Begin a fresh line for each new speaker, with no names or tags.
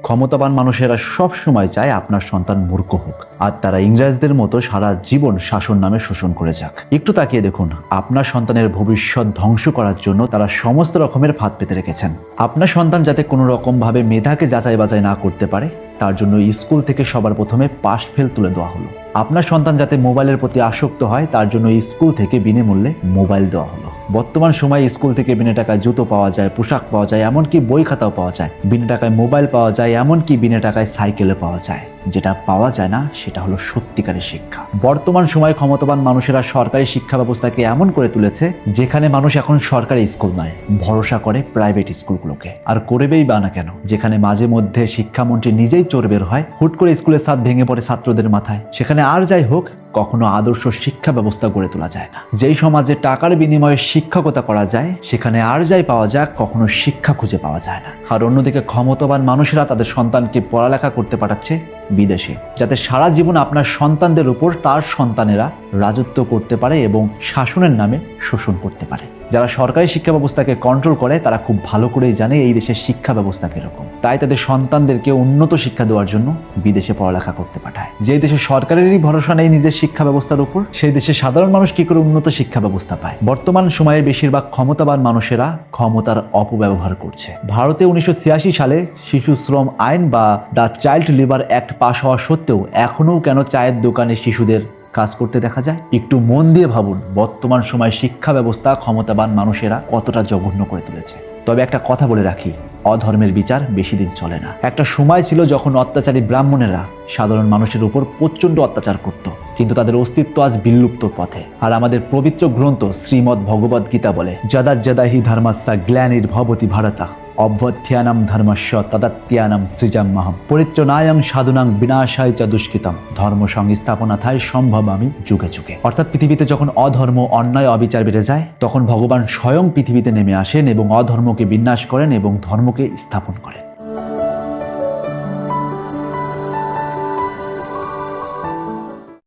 ক্ষমতাবান মানুষেরা সব সময় চায় আপনার সন্তান মূর্খ হোক, আর তারা ইংরেজদের মতো সারা জীবন শাসন নামে শোষণ করে যাক। একটু তাকিয়ে দেখুন, আপনার সন্তানের ভবিষ্যৎ ধ্বংস করার জন্য তারা সমস্ত রকমের ফাঁদ পেতে রেখেছেন। আপনার সন্তান যাতে কোনো রকমভাবে মেধাকে যাচাই বাছাই না করতে পারে, তার জন্য স্কুল থেকে সবার প্রথমে পাশ ফেল তুলে দেওয়া হলো। আপনার সন্তান যাতে মোবাইলের প্রতি আসক্ত হয়, তার জন্য স্কুল থেকে বিনামূল্যে মোবাইল দেওয়া হলো। বর্তমান সময়ে স্কুল থেকে বিনা টাকায় জুতো পাওয়া যায়, পোশাক পাওয়া যায়, এমনকি বই খাতাও পাওয়া যায়। বিনা টাকায় মোবাইল পাওয়া যায়, এমনকি বিনা টাকায় সাইকেলও পাওয়া যায়। যেটা পাওয়া যায় না সেটা হলো সত্যিকারের শিক্ষা। বর্তমান সময়ে ক্ষমতাবান মানুষেরা সরকারি শিক্ষা ব্যবস্থাকে এমন করে তুলেছে যেখানে মানুষ এখন সরকারি স্কুল নয়, ভরসা করে প্রাইভেট স্কুলগুলোকে। আর করবেই বা না কেন, যেখানে মাঝে মধ্যে শিক্ষামন্ত্রী নিজেই চোর বের হয়, হুট করে স্কুলের ছাদ ভেঙে পড়ে ছাত্রদের মাথায়, সেখানে আর যাই হোক, কখনো আদর্শ শিক্ষা ব্যবস্থা গড়ে তোলা যায় না। যেই সমাজে টাকার বিনিময়ে শিক্ষকতা করা যায়, সেখানে আর যাই পাওয়া যাক, কখনো শিক্ষা খুঁজে পাওয়া যায় না। আর অন্যদিকে ক্ষমতাবান মানুষেরা তাদের সন্তানকে পড়ালেখা করতে পাঠাচ্ছে বিদেশে, যাতে সারা জীবন আপনার সন্তানদের উপর তার সন্তানেরা রাজত্ব করতে পারে এবং শাসনের নামে শোষণ করতে পারে। যারা সরকারি শিক্ষা ব্যবস্থাকে কন্ট্রোল করে, তারা খুব ভালো করেই জানে এই দেশের শিক্ষা ব্যবস্থা কিরকম। তাই তাদের সন্তানদেরকে উন্নত শিক্ষা দেওয়ার জন্য বিদেশে পড়ালেখা করতে পাঠায়। যে দেশে সরকারেরই ভরসা নেই নিজের শিক্ষা ব্যবস্থার উপর, সেই দেশে সাধারণ মানুষ কি করে উন্নত শিক্ষা ব্যবস্থা পায়? বর্তমান সময়ে বেশিরভাগ ক্ষমতাবান মানুষেরা ক্ষমতার অপব্যবহার করছে। ভারতে 1986 সালে শিশু শ্রম আইন বা দ্য চাইল্ড লেবার অ্যাক্ট পাশ হওয়া সত্ত্বেও এখনও কেন চায়ের দোকানে শিশুদের কাজ করতে দেখা যায়? একটু মন দিয়ে ভাবুন, বর্তমান সময়ে শিক্ষা ব্যবস্থা ক্ষমতাবান মানুষেরা কতটা জঘন্য করে তুলেছে। তবে একটা কথা বলে রাখি, অধর্মের বিচার বেশি দিন চলে না। একটা সময় ছিল যখন অত্যাচারী ব্রাহ্মণেরা সাধারণ মানুষের উপর প্রচণ্ড অত্যাচার করত, কিন্তু তাদের অস্তিত্ব আজ বিলুপ্ত পথে। আর আমাদের পবিত্র গ্রন্থ শ্রীমদ্ ভগবদ গীতা বলে, যদা যদা হি ধর্মস্যা গ্লানির ভবতি ভারতা অভ্যুত্থানম ধর্মস্য তদাত্যানম সৃজাম্যহম পরিত্রাণায় সাধুনাং বিনাশায় চ দুষ্কৃতম ধর্ম সংস্থাপনাথায় সম্ভবামি যুগে যুগে। অর্থাৎ পৃথিবীতে যখন অধর্ম, অন্যায়, অবিচার বেড়ে যায়, তখন ভগবান স্বয়ং পৃথিবীতে নেমে আসেন এবং অধর্মকে বিনাশ করেন এবং ধর্মকে স্থাপন করেন।